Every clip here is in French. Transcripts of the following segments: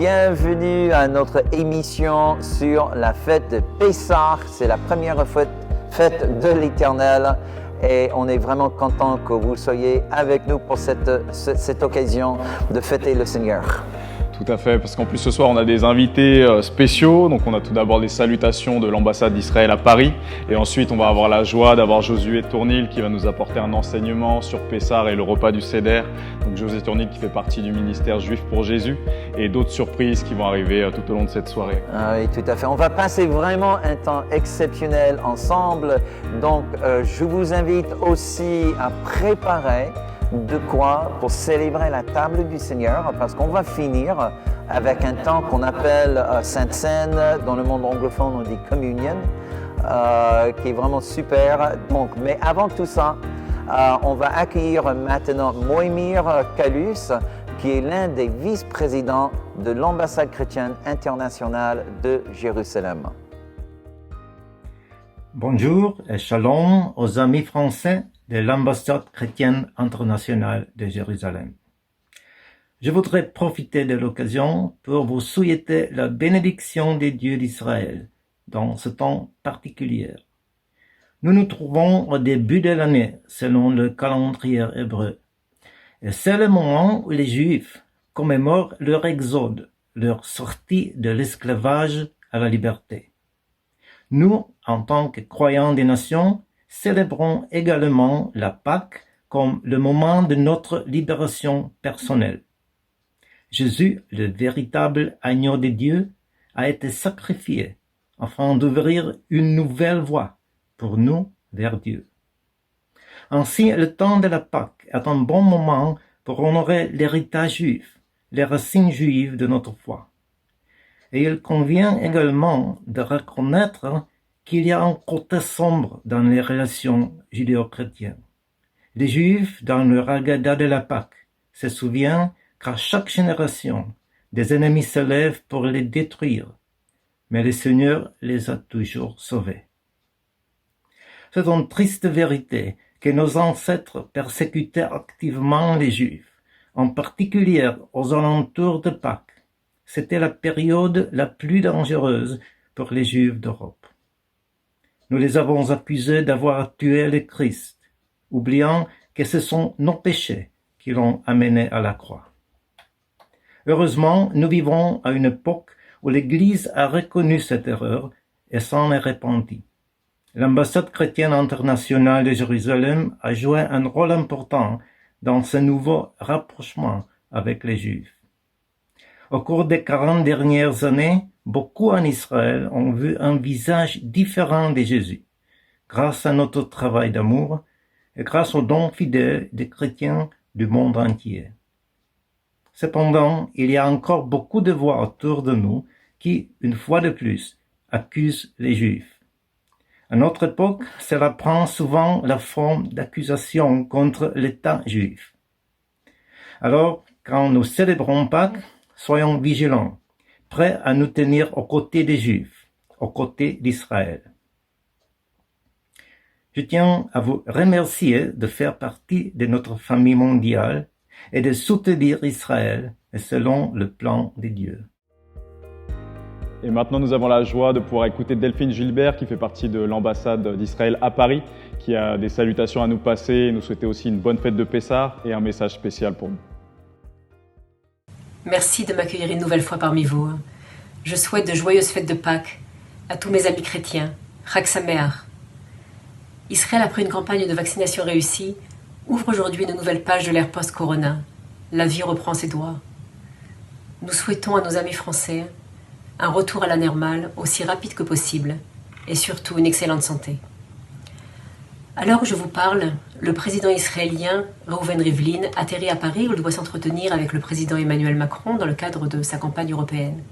bienvenue à notre émission sur la fête de Pessah. C'est la première fête de l'Éternel et on est vraiment content que vous soyez avec nous pour cette occasion de fêter le Seigneur. Tout à fait, parce qu'en plus ce soir on a des invités spéciaux, donc on a tout d'abord les salutations de l'ambassade d'Israël à Paris, et ensuite on va avoir la joie d'avoir Josué Tournil qui va nous apporter un enseignement sur Pessah et le repas du Seder. Donc Josué Tournil qui fait partie du ministère juif pour Jésus, et d'autres surprises qui vont arriver tout au long de cette soirée. Ah oui, tout à fait. On va passer vraiment un temps exceptionnel ensemble, donc je vous invite aussi à préparer de quoi pour célébrer la table du Seigneur, parce qu'on va finir avec un temps qu'on appelle Sainte Seine. Dans le monde anglophone, on dit Communion, qui est vraiment super. Donc, mais avant tout ça, on va accueillir maintenant Moïmir Kalus, qui est l'un des vice-présidents de l'ambassade chrétienne internationale de Jérusalem. Bonjour et shalom aux amis français de l'ambassade chrétienne internationale de Jérusalem. Je voudrais profiter de l'occasion pour vous souhaiter la bénédiction des dieux d'Israël dans ce temps particulier. Nous nous trouvons au début de l'année selon le calendrier hébreu. Et c'est le moment où les Juifs commémorent leur exode, leur sortie de l'esclavage à la liberté. Nous, en tant que croyants des nations, célébrons également la Pâque comme le moment de notre libération personnelle. Jésus, le véritable agneau de Dieu, a été sacrifié afin d'ouvrir une nouvelle voie pour nous vers Dieu. Ainsi, le temps de la Pâque est un bon moment pour honorer l'héritage juif, les racines juives de notre foi. Et il convient également de reconnaître qu'il y a un côté sombre dans les relations judéo-chrétiennes. Les Juifs, dans leur Haggadah de la Pâque, se souviennent qu'à chaque génération, des ennemis se lèvent pour les détruire, mais le Seigneur les a toujours sauvés. C'est une triste vérité que nos ancêtres persécutaient activement les Juifs, en particulier aux alentours de Pâques. C'était la période la plus dangereuse pour les Juifs d'Europe. Nous les avons accusés d'avoir tué le Christ, oubliant que ce sont nos péchés qui l'ont amené à la croix. Heureusement, nous vivons à une époque où l'Église a reconnu cette erreur et s'en est repentie. L'ambassade chrétienne internationale de Jérusalem a joué un rôle important dans ce nouveau rapprochement avec les Juifs. Au cours des 40 dernières années, beaucoup en Israël ont vu un visage différent de Jésus, grâce à notre travail d'amour et grâce aux dons fidèles des chrétiens du monde entier. Cependant, il y a encore beaucoup de voix autour de nous qui, une fois de plus, accusent les Juifs. À notre époque, cela prend souvent la forme d'accusations contre l'État juif. Alors, quand nous célébrons Pâques, soyons vigilants, prêts à nous tenir aux côtés des Juifs, aux côtés d'Israël. Je tiens à vous remercier de faire partie de notre famille mondiale et de soutenir Israël selon le plan de Dieu. Et maintenant nous avons la joie de pouvoir écouter Delphine Gilbert qui fait partie de l'ambassade d'Israël à Paris, qui a des salutations à nous passer et nous souhaiter aussi une bonne fête de Pessah et un message spécial pour nous. Merci de m'accueillir une nouvelle fois parmi vous. Je souhaite de joyeuses fêtes de Pâques à tous mes amis chrétiens. Chag Sameach. Israël, après une campagne de vaccination réussie, ouvre aujourd'hui une nouvelle page de l'ère post-corona. La vie reprend ses droits. Nous souhaitons à nos amis français un retour à la normale aussi rapide que possible et surtout une excellente santé. À l'heure où je vous parle, le président israélien Reuven Rivlin atterrit à Paris où il doit s'entretenir avec le président Emmanuel Macron dans le cadre de sa campagne européenne.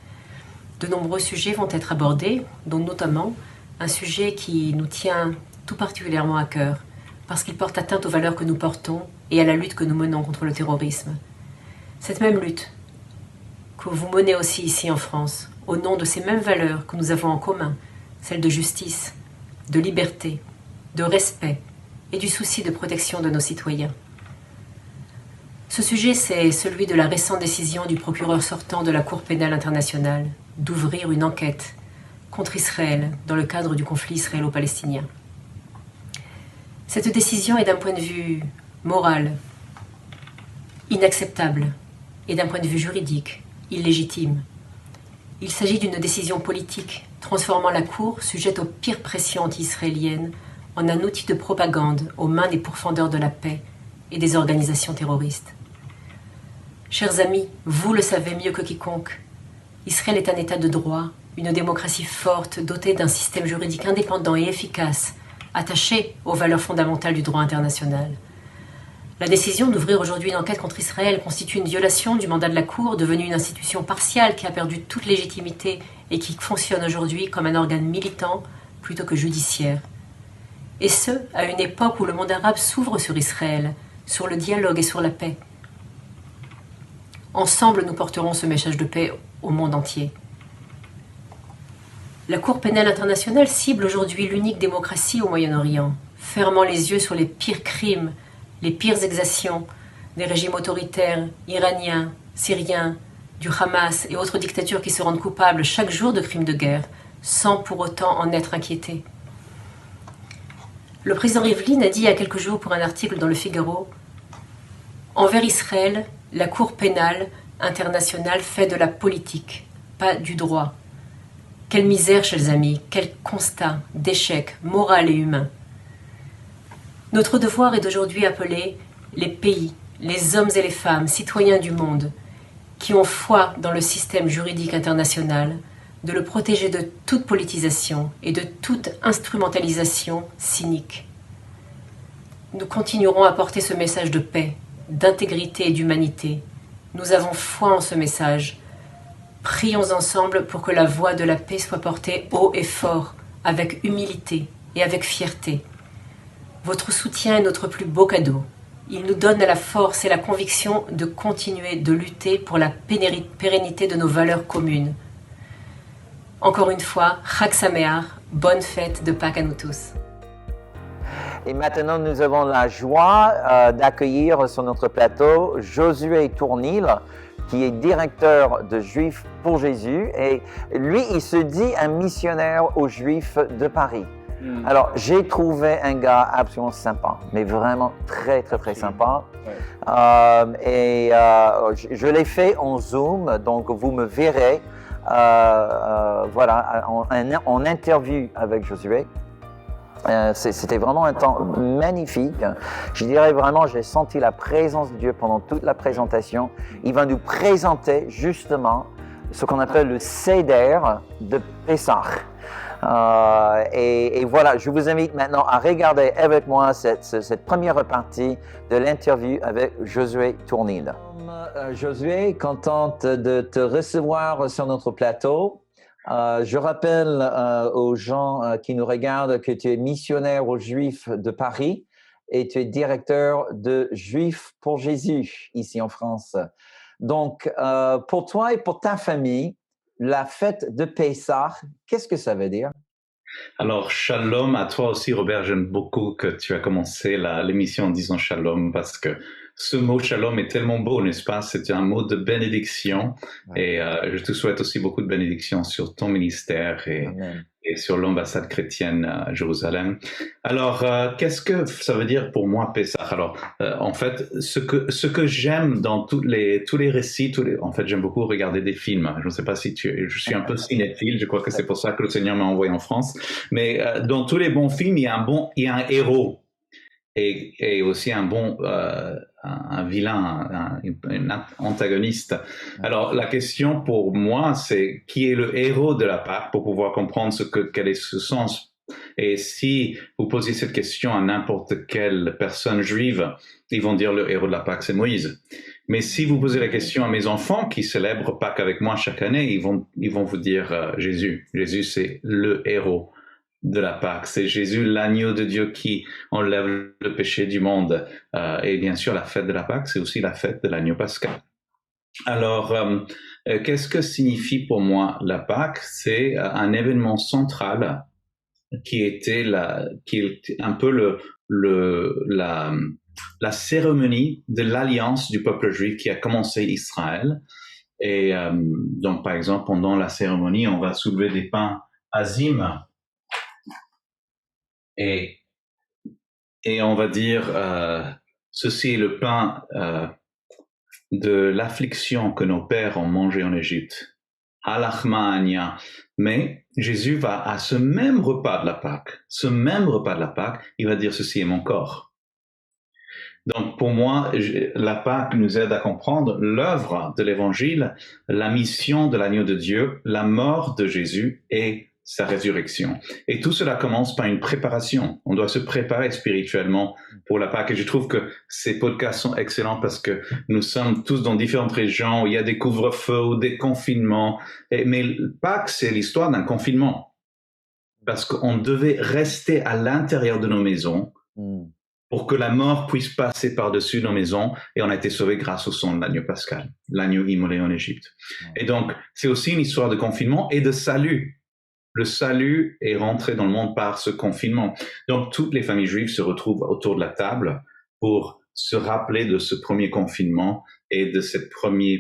De nombreux sujets vont être abordés, dont notamment un sujet qui nous tient tout particulièrement à cœur, parce qu'il porte atteinte aux valeurs que nous portons et à la lutte que nous menons contre le terrorisme. Cette même lutte que vous menez aussi ici en France, au nom de ces mêmes valeurs que nous avons en commun, celles de justice, de liberté, de respect et du souci de protection de nos citoyens. Ce sujet, c'est celui de la récente décision du procureur sortant de la Cour pénale internationale d'ouvrir une enquête contre Israël dans le cadre du conflit israélo-palestinien. Cette décision est d'un point de vue moral inacceptable et d'un point de vue juridique illégitime. Il s'agit d'une décision politique transformant la Cour, sujette aux pires pressions anti-israéliennes, en un outil de propagande aux mains des pourfendeurs de la paix et des organisations terroristes. Chers amis, vous le savez mieux que quiconque, Israël est un État de droit, une démocratie forte, dotée d'un système juridique indépendant et efficace, attaché aux valeurs fondamentales du droit international. La décision d'ouvrir aujourd'hui une enquête contre Israël constitue une violation du mandat de la Cour, devenue une institution partiale qui a perdu toute légitimité et qui fonctionne aujourd'hui comme un organe militant plutôt que judiciaire. Et ce, à une époque où le monde arabe s'ouvre sur Israël, sur le dialogue et sur la paix. Ensemble, nous porterons ce message de paix au monde entier. La Cour pénale internationale cible aujourd'hui l'unique démocratie au Moyen-Orient, fermant les yeux sur les pires crimes, les pires exactions des régimes autoritaires iraniens, syriens, du Hamas et autres dictatures qui se rendent coupables chaque jour de crimes de guerre, sans pour autant en être inquiétés. Le président Rivlin a dit il y a quelques jours pour un article dans Le Figaro « Envers Israël, la Cour pénale internationale fait de la politique, pas du droit. Quelle misère, chers amis, quel constat d'échec moral et humain. Notre devoir est d'aujourd'hui appeler les pays, les hommes et les femmes, citoyens du monde, qui ont foi dans le système juridique international, de le protéger de toute politisation et de toute instrumentalisation cynique. Nous continuerons à porter ce message de paix, d'intégrité et d'humanité. Nous avons foi en ce message. Prions ensemble pour que la voix de la paix soit portée haut et fort, avec humilité et avec fierté. Votre soutien est notre plus beau cadeau. Il nous donne la force et la conviction de continuer de lutter pour la pérennité de nos valeurs communes. Encore une fois, Chag Sameach, bonne fête de Pâques à nous tous. Et maintenant, nous avons la joie d'accueillir sur notre plateau Josué Tournil, qui est directeur de Juifs pour Jésus. Et lui, il se dit un missionnaire aux Juifs de Paris. Alors, j'ai trouvé un gars absolument sympa, mais vraiment très, très, très sympa. Je l'ai fait en Zoom, donc vous me verrez voilà, en interview avec Josué. C'était vraiment un temps magnifique. Je dirais vraiment, j'ai senti la présence de Dieu pendant toute la présentation. Il va nous présenter justement ce qu'on appelle le Seder de Pessah. Et voilà, je vous invite maintenant à regarder avec moi cette première partie de l'interview avec Josué Tournil. Josué, contente de te recevoir sur notre plateau. Je rappelle aux gens qui nous regardent que tu es missionnaire aux Juifs de Paris et tu es directeur de Juifs pour Jésus ici en France. Donc, pour toi et pour ta famille, la fête de Pessah, qu'est-ce que ça veut dire? Alors, shalom à toi aussi, Robert. J'aime beaucoup que tu as commencé l'émission en disant shalom parce que ce mot shalom est tellement beau, n'est-ce pas? C'est un mot de bénédiction. Ouais. Et je te souhaite aussi beaucoup de bénédictions sur ton ministère et sur l'ambassade chrétienne à Jérusalem. Alors, qu'est-ce que ça veut dire pour moi, Pessah? Alors, en fait, ce que j'aime dans tous les récits, en fait, j'aime beaucoup regarder des films. Je ne sais pas si je suis un peu cinéphile, je crois que c'est pour ça que le Seigneur m'a envoyé en France. Mais dans tous les bons films, il y a un héros. Et aussi un vilain, un antagoniste. Alors, la question pour moi, c'est qui est le héros de la Pâque pour pouvoir comprendre quel est ce sens. Et si vous posez cette question à n'importe quelle personne juive, ils vont dire le héros de la Pâque, c'est Moïse. Mais si vous posez la question à mes enfants qui célèbrent Pâques avec moi chaque année, ils vont vous dire Jésus. Jésus, c'est le héros de la Pâque. C'est Jésus, l'agneau de Dieu qui enlève le péché du monde. Et bien sûr, la fête de la Pâque, c'est aussi la fête de l'agneau pascal. Alors, qu'est-ce que signifie pour moi la Pâque? C'est un événement central qui était un peu la cérémonie de l'alliance du peuple juif qui a commencé Israël. Et donc, par exemple, pendant la cérémonie, on va soulever des pains azim et on va dire ceci est le pain de l'affliction que nos pères ont mangé en Égypte. Halachma ania. Mais Jésus va à ce même repas de la Pâque, il va dire ceci est mon corps. Donc pour moi, la Pâque nous aide à comprendre l'œuvre de l'Évangile, la mission de l'agneau de Dieu, la mort de Jésus et sa résurrection. Et tout cela commence par une préparation. On doit se préparer spirituellement pour la Pâque. Et je trouve que ces podcasts sont excellents parce que nous sommes tous dans différentes régions où il y a des couvre-feux ou des confinements. Mais Pâque, c'est l'histoire d'un confinement. Parce qu'on devait rester à l'intérieur de nos maisons pour que la mort puisse passer par-dessus nos maisons, et on a été sauvés grâce au sang de l'agneau pascal, l'agneau immolé en Égypte. Et donc, c'est aussi une histoire de confinement et de salut. Le salut est rentré dans le monde par ce confinement. Donc, toutes les familles juives se retrouvent autour de la table pour se rappeler de ce premier confinement et de cette première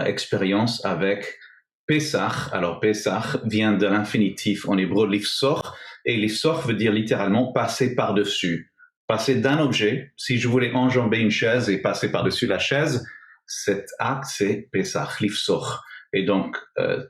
expérience avec Pessah. Alors, Pessah vient de l'infinitif en hébreu lifsor, et lifsor veut dire littéralement passer par-dessus. Passer d'un objet, si je voulais enjamber une chaise et passer par-dessus la chaise, cet acte, c'est Pessah, lifsor. Et donc,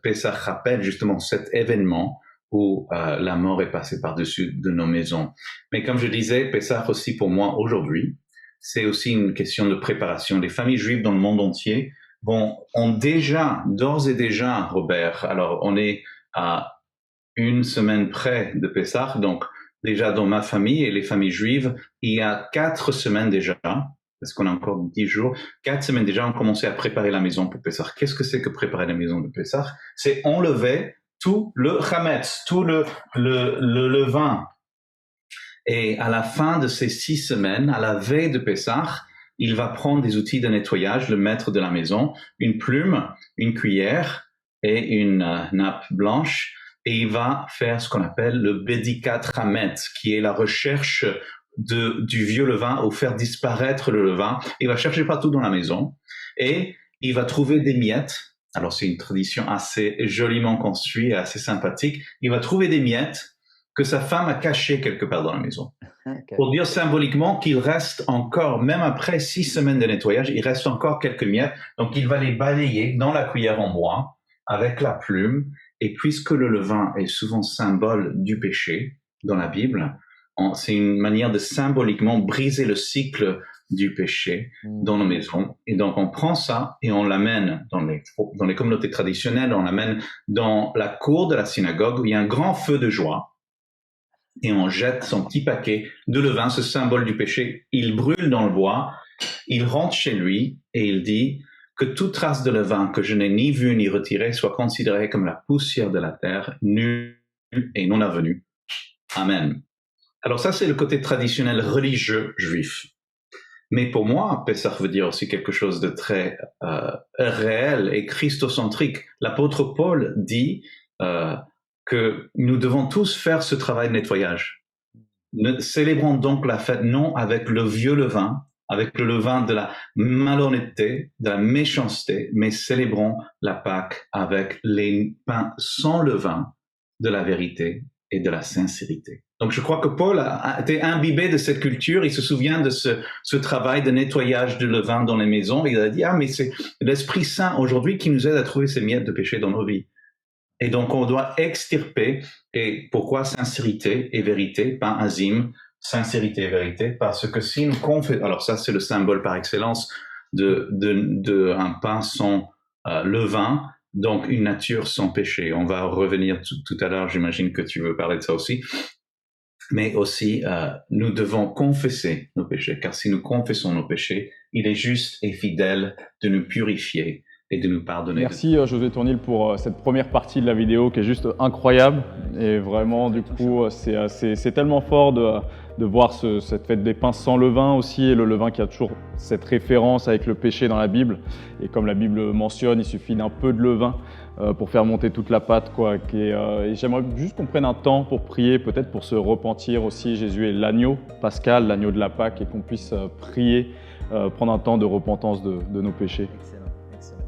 Pessah rappelle justement cet événement où la mort est passée par-dessus de nos maisons. Mais comme je disais, Pessah aussi pour moi aujourd'hui, c'est aussi une question de préparation. Les familles juives dans le monde entier ont déjà, d'ores et déjà, Robert, alors on est à une semaine près de Pessah, donc déjà dans ma famille et les familles juives, il y a 4 semaines déjà, parce qu'on a encore 10 jours, 4 semaines déjà, on commençait à préparer la maison pour Pessah. Qu'est-ce que c'est que préparer la maison de Pessah? C'est enlever tout le chametz, tout le levain. Et à la fin de ces 6 semaines, à la veille de Pessah, il va prendre des outils de nettoyage, le maître de la maison, une plume, une cuillère et une nappe blanche, et il va faire ce qu'on appelle le Bedikat Chametz, qui est la recherche du vieux levain ou faire disparaître le levain. Il va chercher partout dans la maison et il va trouver des miettes. Alors c'est une tradition assez joliment construite et assez sympathique. Il va trouver des miettes que sa femme a cachées quelque part dans la maison. Okay. Pour dire symboliquement qu'il reste encore, même après 6 semaines de nettoyage, il reste encore quelques miettes. Donc il va les balayer dans la cuillère en bois avec la plume. Et puisque le levain est souvent symbole du péché dans la Bible, c'est une manière de symboliquement briser le cycle du péché dans nos maisons. Et donc, on prend ça et on l'amène dans les communautés traditionnelles, on l'amène dans la cour de la synagogue où il y a un grand feu de joie et on jette son petit paquet de levain, ce symbole du péché. Il brûle dans le bois, il rentre chez lui et il dit que toute trace de levain que je n'ai ni vue ni retirée soit considérée comme la poussière de la terre, nulle et non avenue. Amen. Alors ça, c'est le côté traditionnel religieux juif. Mais pour moi, Pessah veut dire aussi quelque chose de très réel et christocentrique. L'apôtre Paul dit que nous devons tous faire ce travail de nettoyage. Célébrons donc la fête non avec le vieux levain, avec le levain de la malhonnêteté, de la méchanceté, mais célébrons la Pâque avec les pains sans levain de la vérité et de la sincérité. Donc je crois que Paul a été imbibé de cette culture, il se souvient de ce travail de nettoyage de levain dans les maisons, il a dit, mais c'est l'Esprit Saint aujourd'hui qui nous aide à trouver ces miettes de péché dans nos vies. Et donc on doit extirper, et pourquoi sincérité et vérité, pas azim, sincérité et vérité, parce que si nous confessons, alors ça c'est le symbole par excellence de un pain sans levain, donc une nature sans péché. On va revenir tout à l'heure, j'imagine que tu veux parler de ça aussi, mais aussi nous devons confesser nos péchés, car si nous confessons nos péchés, il est juste et fidèle de nous purifier et de nous pardonner. Merci Josué Tournil pour cette première partie de la vidéo qui est juste incroyable et vraiment du coup c'est tellement fort de voir cette fête des pains sans levain aussi, et le levain qui a toujours cette référence avec le péché dans la Bible. Et comme la Bible mentionne, il suffit d'un peu de levain pour faire monter toute la pâte, quoi. Et j'aimerais juste qu'on prenne un temps pour prier, peut-être pour se repentir aussi. Jésus est l'agneau pascal, l'agneau de la Pâque, et qu'on puisse prier, prendre un temps de repentance de nos péchés. Excellent, excellent.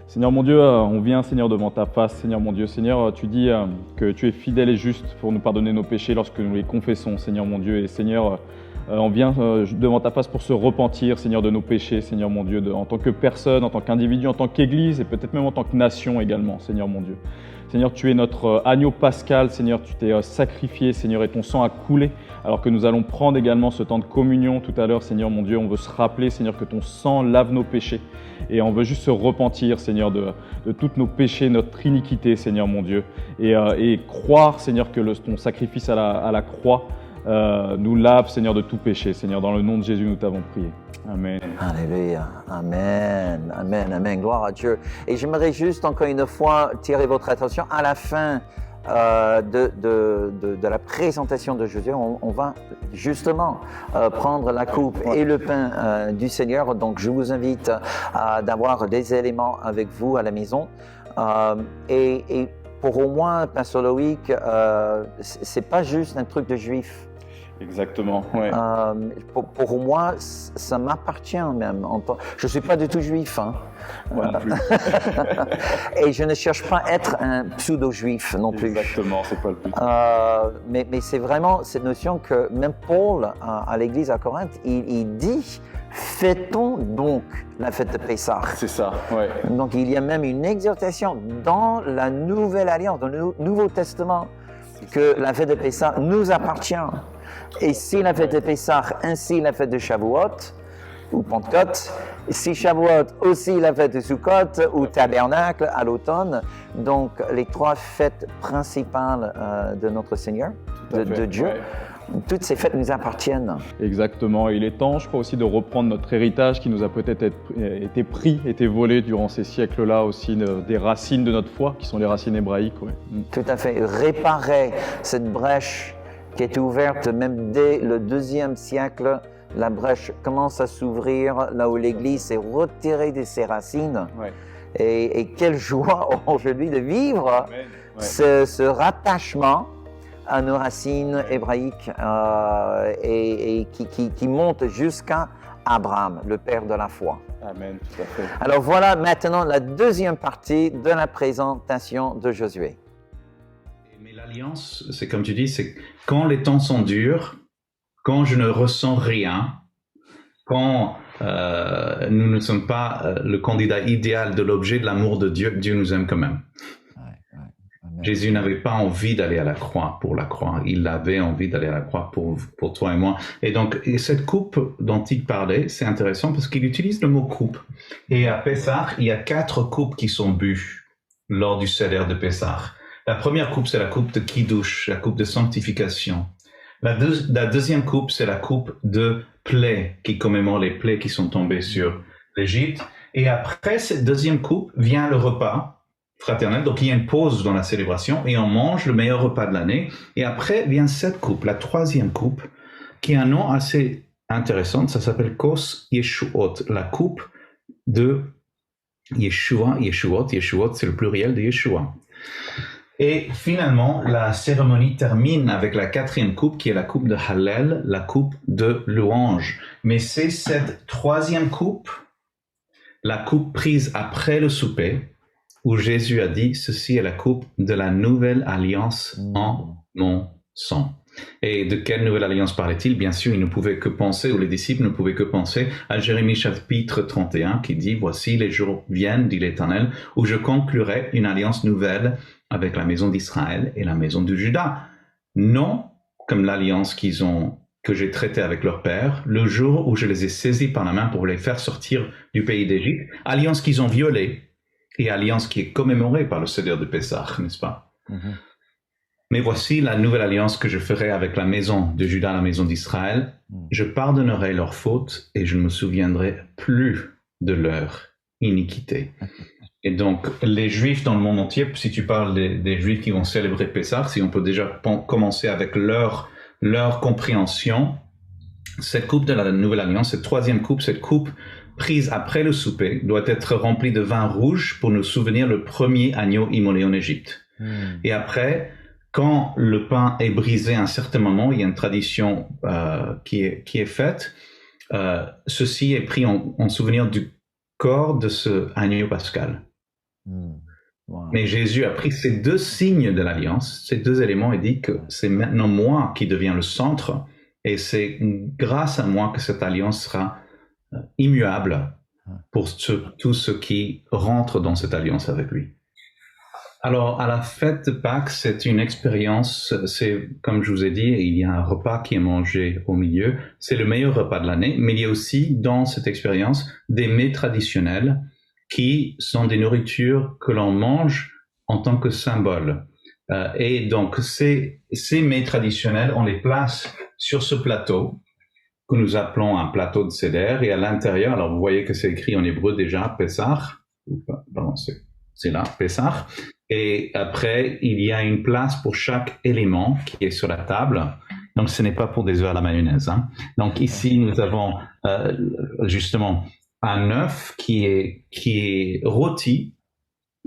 Seigneur mon Dieu, on vient, Seigneur, devant ta face, Seigneur mon Dieu. Seigneur, tu dis que tu es fidèle et juste pour nous pardonner nos péchés lorsque nous les confessons, Seigneur mon Dieu. Et Seigneur, on vient devant ta face pour se repentir, Seigneur, de nos péchés, Seigneur mon Dieu, en tant que personne, en tant qu'individu, en tant qu'Église et peut-être même en tant que nation également, Seigneur mon Dieu. Seigneur, tu es notre agneau pascal, Seigneur, tu t'es sacrifié, Seigneur, et ton sang a coulé. Alors que nous allons prendre également ce temps de communion tout à l'heure, Seigneur mon Dieu, on veut se rappeler, Seigneur, que ton sang lave nos péchés. Et on veut juste se repentir, Seigneur, de tous nos péchés, notre iniquité, Seigneur mon Dieu. Et croire, Seigneur, que ton sacrifice à la croix nous lave, Seigneur, de tout péché. Seigneur, dans le nom de Jésus, nous t'avons prié. Amen. Alléluia. Amen. Amen. Amen. Gloire à Dieu. Et j'aimerais juste encore une fois tirer votre attention à la fin de la présentation de Jésus. On va justement prendre la coupe et le pain du Seigneur. Donc, je vous invite d'avoir des éléments avec vous à la maison. Et pour moi, Pasteur Loïc, c'est pas juste un truc de juif. Exactement, ouais. Pour moi, ça m'appartient même. Je ne suis pas du tout juif. Hein. Moi non plus. Et je ne cherche pas à être un pseudo-juif non plus. Exactement, c'est pas le but. Mais c'est vraiment cette notion que même Paul, à l'église à Corinthe, il dit « Fêtons donc la fête de Pessah ». C'est ça, ouais. Donc il y a même une exhortation dans la Nouvelle Alliance, dans le Nouveau Testament, que la fête de Pessah nous appartient. Et si la fête de Pessah, ainsi la fête de Shavuot, ou Pentecôte, si Shavuot, aussi la fête de Sukkot, ou Tabernacle à l'automne, donc les trois fêtes principales de notre Seigneur, de Dieu, ouais. Toutes ces fêtes nous appartiennent. Exactement, et il est temps, je crois aussi, de reprendre notre héritage qui nous a peut-être été volé durant ces siècles-là aussi, des racines de notre foi, qui sont les racines hébraïques. Ouais. Tout à fait, réparer cette brèche qui est ouverte même dès le IIe siècle. La brèche commence à s'ouvrir là où l'Église s'est retirée de ses racines. Ouais. Et quelle joie aujourd'hui de vivre ce rattachement à nos racines hébraïques et qui monte jusqu'à Abraham, le père de la foi. Amen, tout à fait. Alors voilà maintenant la deuxième partie de la présentation de Josué. Mais l'alliance, c'est comme tu dis, c'est quand les temps sont durs, quand je ne ressens rien, quand nous ne sommes pas le candidat idéal de l'objet de l'amour de Dieu, Dieu nous aime quand même. Jésus n'avait pas envie d'aller à la croix pour la croix. Il avait envie d'aller à la croix pour toi et moi. Et donc, cette coupe dont il parlait, c'est intéressant parce qu'il utilise le mot coupe. Et à Pessah, il y a 4 coupes qui sont bues lors du Seder de Pessah. La première coupe, c'est la coupe de Kiddush, la coupe de sanctification. La deuxième coupe, c'est la coupe de plaies, qui commémore les plaies qui sont tombées sur l'Égypte. Et après cette deuxième coupe, vient le repas fraternel. Donc, il y a une pause dans la célébration et on mange le meilleur repas de l'année. Et après vient cette coupe, la troisième coupe, qui a un nom assez intéressant. Ça s'appelle Kos Yeshuot, la coupe de Yeshua. Yeshuot, c'est le pluriel de Yeshua. Et finalement, la cérémonie termine avec la 4e coupe, qui est la coupe de Hallel, la coupe de louange. Mais c'est cette 3e coupe, la coupe prise après le souper, où Jésus a dit, ceci est la coupe de la nouvelle alliance en mon sang. Et de quelle nouvelle alliance parlait-il? Bien sûr, ils ne pouvaient que penser, ou les disciples ne pouvaient que penser à Jérémie chapitre 31, qui dit, voici les jours viennent, dit l'Éternel, où je conclurai une alliance nouvelle avec la maison d'Israël et la maison de Juda. Non comme l'alliance que j'ai traitée avec leur père, le jour où je les ai saisis par la main pour les faire sortir du pays d'Égypte, alliance qu'ils ont violée, et alliance qui est commémorée par le Seder de Pessah, n'est-ce pas? Mais voici la nouvelle alliance que je ferai avec la maison de Juda, la maison d'Israël. Je pardonnerai leurs fautes et je ne me souviendrai plus de leur iniquité. Et donc, les Juifs dans le monde entier, si tu parles des Juifs qui vont célébrer Pessah, si on peut déjà commencer avec leur leur compréhension, cette coupe de la Nouvelle Alliance, cette troisième coupe, cette coupe prise après le souper, doit être remplie de vin rouge pour nous souvenir le premier agneau immolé en Égypte. Et après, quand le pain est brisé à un certain moment, il y a une tradition qui est faite, ceci est pris en souvenir du corps de ce agneau pascal. Wow. Mais Jésus a pris ces deux signes de l'alliance, ces deux éléments, et dit que c'est maintenant moi qui deviens le centre, et c'est grâce à moi que cette alliance sera immuable pour tous ceux qui rentrent dans cette alliance avec lui. Alors, à la fête de Pâques, c'est une expérience, c'est, comme je vous ai dit, il y a un repas qui est mangé au milieu, c'est le meilleur repas de l'année, mais il y a aussi, dans cette expérience, des mets traditionnels qui sont des nourritures que l'on mange en tant que symbole. Et donc, ces mets traditionnels, on les place sur ce plateau, que nous appelons un plateau de seder, et à l'intérieur, alors vous voyez que c'est écrit en hébreu déjà, Pessah, pardon, c'est là, Pessah, et après, il y a une place pour chaque élément qui est sur la table, donc ce n'est pas pour des œufs à la mayonnaise. Hein. Donc ici, nous avons justement un œuf qui est rôti,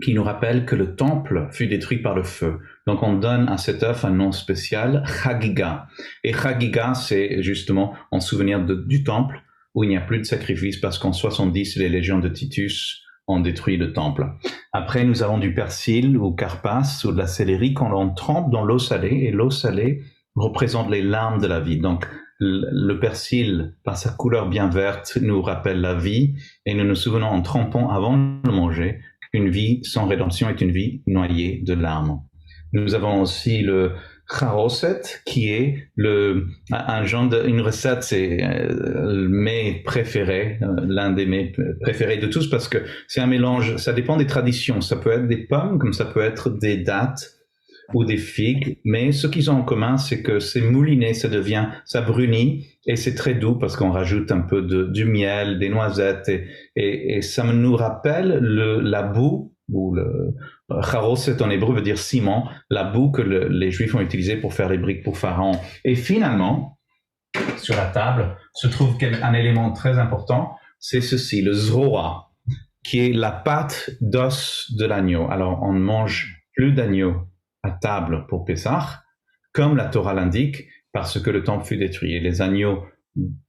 qui nous rappelle que le temple fut détruit par le feu. Donc on donne à cet œuf un nom spécial, Chagiga. Et Chagiga, c'est justement en souvenir du temple où il n'y a plus de sacrifice parce qu'en 70, les légions de Titus ont détruit le temple. Après, nous avons du persil ou carpas ou de la céleri qu'on l'on trempe dans l'eau salée, et l'eau salée représente les larmes de la vie. Donc le persil, par sa couleur bien verte, nous rappelle la vie, et nous nous souvenons en trempant avant de manger qu'une vie sans rédemption est une vie noyée de larmes. Nous avons aussi le charoset, qui est un genre une recette, c'est le mets préféré, l'un des mets préférés de tous, parce que c'est un mélange, ça dépend des traditions. Ça peut être des pommes, comme ça peut être des dattes ou des figues, mais ce qu'ils ont en commun, c'est que c'est mouliné, ça brunit, et c'est très doux parce qu'on rajoute un peu du miel, des noisettes, et ça nous rappelle la boue, ou le charoset en hébreu veut dire ciment, la boue que les Juifs ont utilisée pour faire les briques pour Pharaon. Et finalement, sur la table, se trouve un élément très important, c'est ceci, le zroa, qui est la pâte d'os de l'agneau. Alors, on ne mange plus d'agneau à table pour Pessah, comme la Torah l'indique, parce que le temple fut détruit. Et les agneaux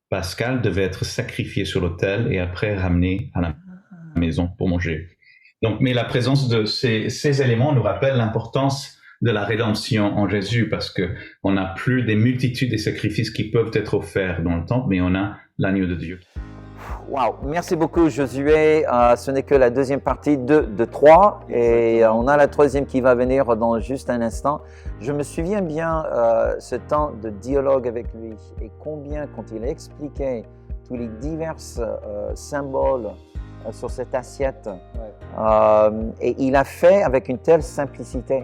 pascals devaient être sacrifiés sur l'autel et après ramenés à la maison pour manger. Donc, mais la présence de ces éléments nous rappelle l'importance de la rédemption en Jésus, parce que on n'a plus des multitudes de sacrifices qui peuvent être offerts dans le temple, mais on a l'agneau de Dieu. Wow, merci beaucoup Josué. Ce n'est que la deuxième partie de 3 et on a la troisième qui va venir dans juste un instant. Je me souviens bien ce temps de dialogue avec lui et combien quand il expliquait tous les divers symboles sur cette assiette et il a fait avec une telle simplicité.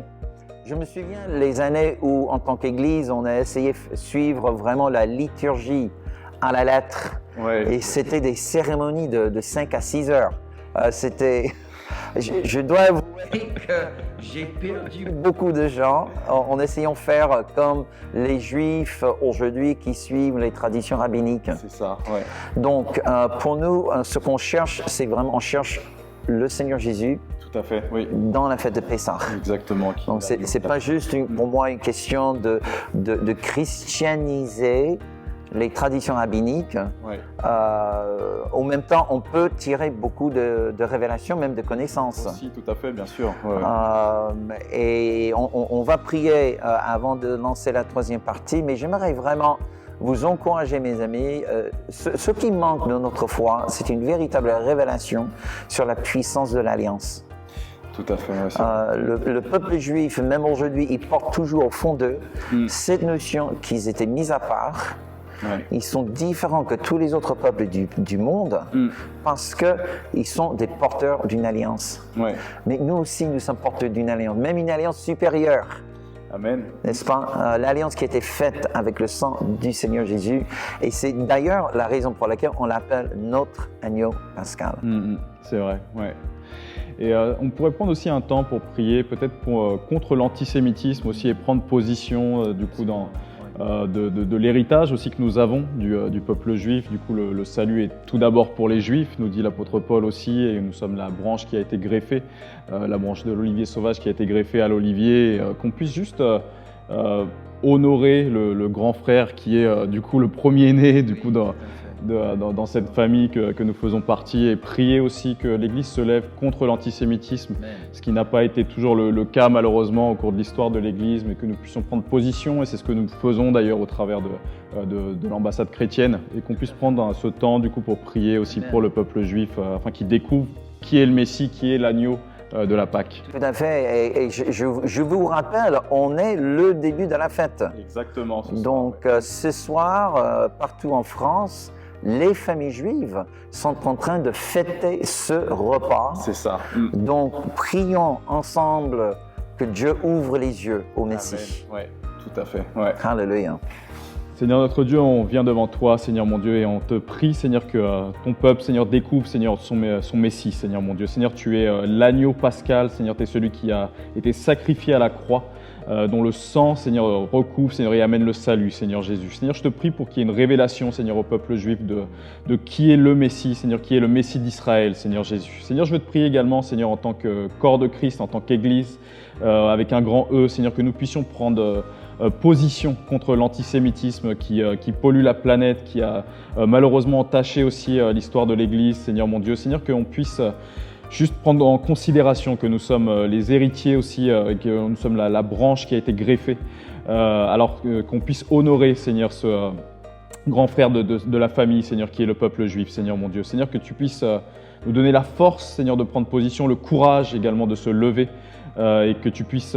Je me souviens les années où en tant qu'Église on a essayé de suivre vraiment la liturgie à la lettre. Ouais. Et c'était des cérémonies de 5 à 6 heures. Je dois avouer que j'ai perdu beaucoup de gens en essayant de faire comme les Juifs aujourd'hui qui suivent les traditions rabbiniques. C'est ça, ouais. Donc, pour nous, ce qu'on cherche, c'est vraiment, on cherche le Seigneur Jésus. Tout à fait, oui. Dans la fête de Pessah. Exactement. Donc, c'est pas juste pour moi une question de christianiser les traditions rabbiniques. Ouais. En même temps, on peut tirer beaucoup de révélations, même de connaissances. Aussi, tout à fait, bien sûr. Ouais. Et on va prier avant de lancer la troisième partie, mais j'aimerais vraiment vous encourager, mes amis. Ce qui manque de notre foi, c'est une véritable révélation sur la puissance de l'Alliance. Tout à fait. Ouais, le peuple juif, même aujourd'hui, il porte toujours au fond d'eux cette notion qu'ils étaient mis à part. Ouais. Ils sont différents que tous les autres peuples du monde parce qu'ils sont des porteurs d'une alliance. Ouais. Mais nous aussi, nous sommes porteurs d'une alliance, même une alliance supérieure. Amen. N'est-ce pas? L'alliance qui a été faite avec le sang du Seigneur Jésus. Et c'est d'ailleurs la raison pour laquelle on l'appelle notre agneau pascal. C'est vrai, ouais. Et on pourrait prendre aussi un temps pour prier, peut-être contre l'antisémitisme aussi, et prendre position du coup de l'héritage aussi que nous avons du peuple juif. Du coup, le salut est tout d'abord pour les juifs, nous dit l'apôtre Paul aussi, et nous sommes la branche qui a été greffée, la branche de l'olivier sauvage qui a été greffée à l'olivier, qu'on puisse juste honorer le grand frère qui est du coup le premier-né du coup dans cette famille que nous faisons partie, et prier aussi que l'Église se lève contre l'antisémitisme, ce qui n'a pas été toujours le cas malheureusement au cours de l'histoire de l'Église, mais que nous puissions prendre position, et c'est ce que nous faisons d'ailleurs au travers de l'ambassade chrétienne, et qu'on puisse prendre ce temps du coup pour prier aussi pour le peuple juif, afin qu'il découvre qui est le Messie, qui est l'agneau de la Pâque. Tout à fait, et je vous rappelle, on est le début de la fête. Exactement. Donc ce soir, partout en France, les familles juives sont en train de fêter ce repas. C'est ça. Donc prions ensemble que Dieu ouvre les yeux au Messie. Oui, tout à fait. Ouais. Alléluia. Seigneur notre Dieu, on vient devant toi, Seigneur mon Dieu, et on te prie, Seigneur, que ton peuple, Seigneur, découvre, Seigneur, son Messie, Seigneur mon Dieu. Seigneur, tu es l'agneau pascal, Seigneur, tu es celui qui a été sacrifié à la croix, dont le sang, Seigneur, recouvre, Seigneur, et amène le salut, Seigneur Jésus. Seigneur, je te prie pour qu'il y ait une révélation, Seigneur, au peuple juif de qui est le Messie, Seigneur, qui est le Messie d'Israël, Seigneur Jésus. Seigneur, je veux te prier également, Seigneur, en tant que corps de Christ, en tant qu'Église, avec un grand E, Seigneur, que nous puissions prendre position contre l'antisémitisme qui pollue la planète, qui a malheureusement entaché aussi l'histoire de l'Église, Seigneur mon Dieu. Seigneur, qu'on puisse juste prendre en considération que nous sommes les héritiers aussi, et que nous sommes la branche qui a été greffée, alors qu'on puisse honorer, Seigneur, ce grand frère de la famille, Seigneur, qui est le peuple juif, Seigneur mon Dieu. Seigneur, que tu puisses nous donner la force, Seigneur, de prendre position, le courage également de se lever, et que tu puisses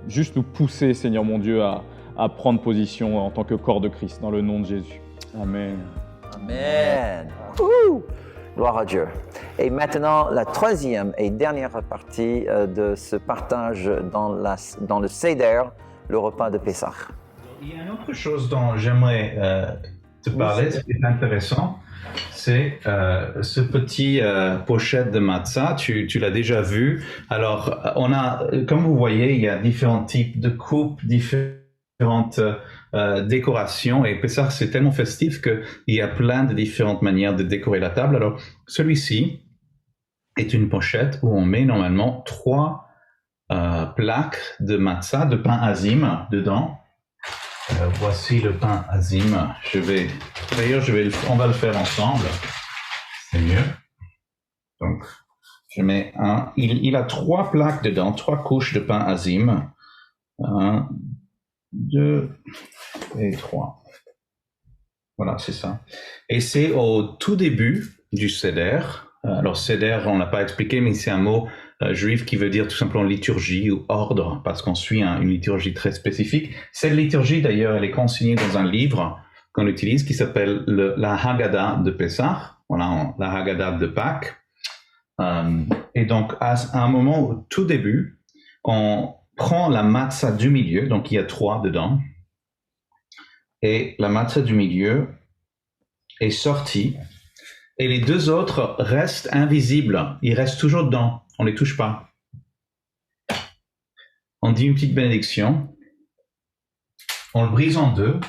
juste nous pousser, Seigneur mon Dieu, à prendre position en tant que corps de Christ, dans le nom de Jésus. Amen. Amen. Ouh! Gloire à Dieu. Et maintenant, la troisième et dernière partie de ce partage dans le Seder, le repas de Pessah. Il y a une autre chose dont j'aimerais te parler, ce qui est intéressant, c'est ce petit pochette de matzah. Tu l'as déjà vu. Alors, comme vous voyez, il y a différents types de coupes, différentes décorations. Et Pessah, c'est tellement festif qu'il y a plein de différentes manières de décorer la table. Alors, celui-ci est une pochette où on met normalement 3 plaques de matzah, de pain azim dedans. Voici le pain azim. On va le faire ensemble. C'est mieux. Donc, je mets un. Il a 3 plaques dedans, 3 couches de pain azim. 1, 2 et 3. Voilà, c'est ça. Et c'est au tout début du Seder. Alors, Seder, on l'a pas expliqué, mais c'est un mot juif qui veut dire tout simplement liturgie ou ordre, parce qu'on suit une liturgie très spécifique. Cette liturgie, d'ailleurs, elle est consignée dans un livre qu'on utilise qui s'appelle la Haggadah de Pessah, voilà, la Haggadah de Pâques. Et donc, à un moment, au tout début, on prend la matzah du milieu, donc il y a 3 dedans, et la matzah du milieu est sortie, et les 2 autres restent invisibles, ils restent toujours dedans. On ne les touche pas. On dit une petite bénédiction. On le brise en 2.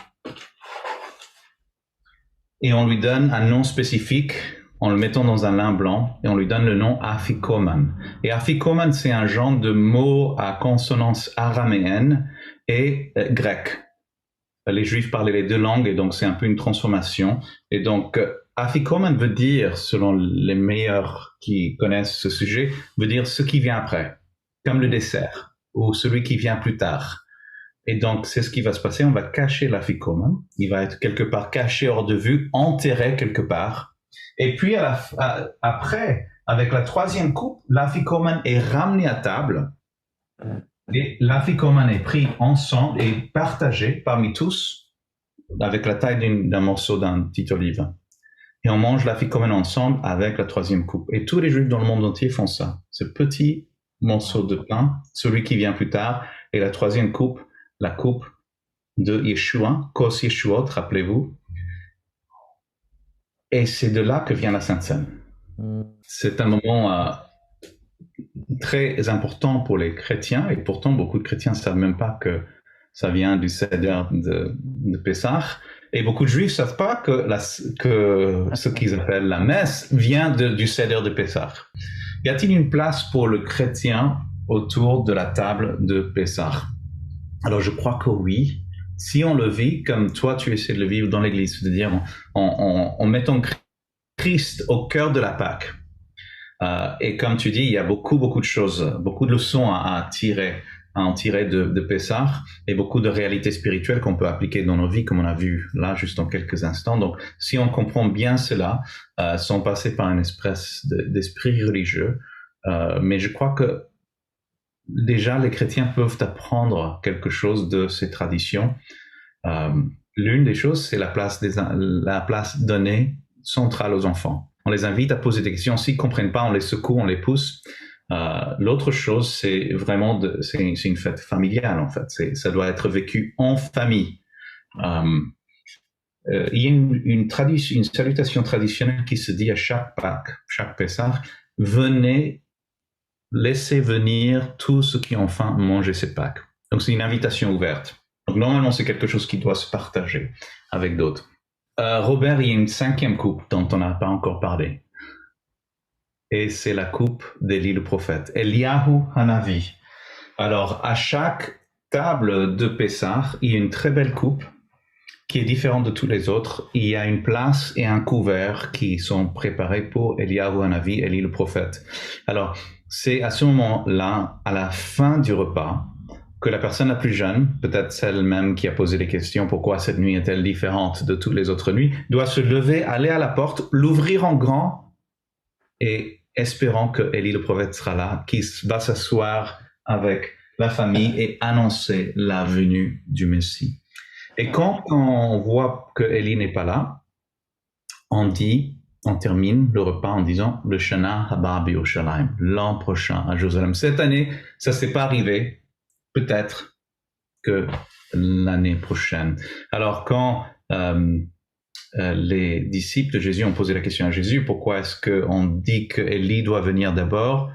Et on lui donne un nom spécifique en le mettant dans un lin blanc. Et on lui donne le nom Afikoman. Et Afikoman, c'est un genre de mot à consonance araméenne et grecque. Les Juifs parlaient les 2 langues et donc c'est un peu une transformation. Et donc, Afikoman veut dire, selon les meilleurs qui connaissent ce sujet, veut dire ce qui vient après, comme le dessert, ou celui qui vient plus tard. Et donc, c'est ce qui va se passer. On va cacher l'Afikoman. Il va être quelque part caché hors de vue, enterré quelque part. Et puis, après, avec la 3e coupe, l'Afikoman est ramené à table. Et l'Afikoman est pris ensemble et partagé parmi tous, avec la taille d'un morceau d'un petit olive. Et on mange l'Afikoman ensemble avec la 3e coupe. Et tous les Juifs dans le monde entier font ça. Ce petit morceau de pain, celui qui vient plus tard, et la 3e coupe, la coupe de Yeshua, Kos Yeshuot, rappelez-vous. Et c'est de là que vient la Sainte Seine. C'est un moment très important pour les chrétiens, et pourtant beaucoup de chrétiens ne savent même pas que Ça vient du Seder de Pessah. Et beaucoup de Juifs ne savent pas que ce qu'ils appellent la messe vient du Seder de Pessah. Y a-t-il une place pour le chrétien autour de la table de Pessah? Alors je crois que oui. Si on le vit comme toi tu essaies de le vivre dans l'Église, c'est-à-dire en mettant Christ au cœur de la Pâque. Et comme tu dis, il y a beaucoup de choses, beaucoup de leçons à en tirer de Pessah et beaucoup de réalités spirituelles qu'on peut appliquer dans nos vies, comme on a vu là juste en quelques instants. Donc, si on comprend bien cela, sans passer par une espèce d'esprit religieux, mais je crois que déjà les chrétiens peuvent apprendre quelque chose de ces traditions. L'une des choses, c'est la place donnée centrale aux enfants. On les invite à poser des questions. S'ils ne comprennent pas, on les secoue, on les pousse. L'autre chose, c'est vraiment c'est une fête familiale en fait. Ça doit être vécu en famille. Il y a une salutation traditionnelle qui se dit à chaque Pâques, chaque Pessah, venez, laissez venir tous ceux qui ont faim manger cette Pâques. Donc c'est une invitation ouverte. Donc normalement c'est quelque chose qui doit se partager avec d'autres. Robert, il y a une 5e coupe dont on n'a pas encore parlé. Et c'est la coupe d'Élie le prophète, Eliyahu Hanavi. Alors, à chaque table de Pessah, il y a une très belle coupe qui est différente de toutes les autres. Il y a une place et un couvert qui sont préparés pour Eliyahu Hanavi, Élie le prophète. Alors, c'est à ce moment-là, à la fin du repas, que la personne la plus jeune, peut-être celle même qui a posé les questions, pourquoi cette nuit est-elle différente de toutes les autres nuits, doit se lever, aller à la porte, l'ouvrir en grand et espérant que Élie le prophète sera là, qui va s'asseoir avec la famille et annoncer la venue du Messie. Et quand on voit que Élie n'est pas là, on termine le repas en disant le Shana Haba B'Yerushalayim, l'an prochain à Jérusalem. Cette année, ça s'est pas arrivé. Peut-être que l'année prochaine. Alors, quand les disciples de Jésus ont posé la question à Jésus, pourquoi est-ce qu'on dit que Élie doit venir d'abord?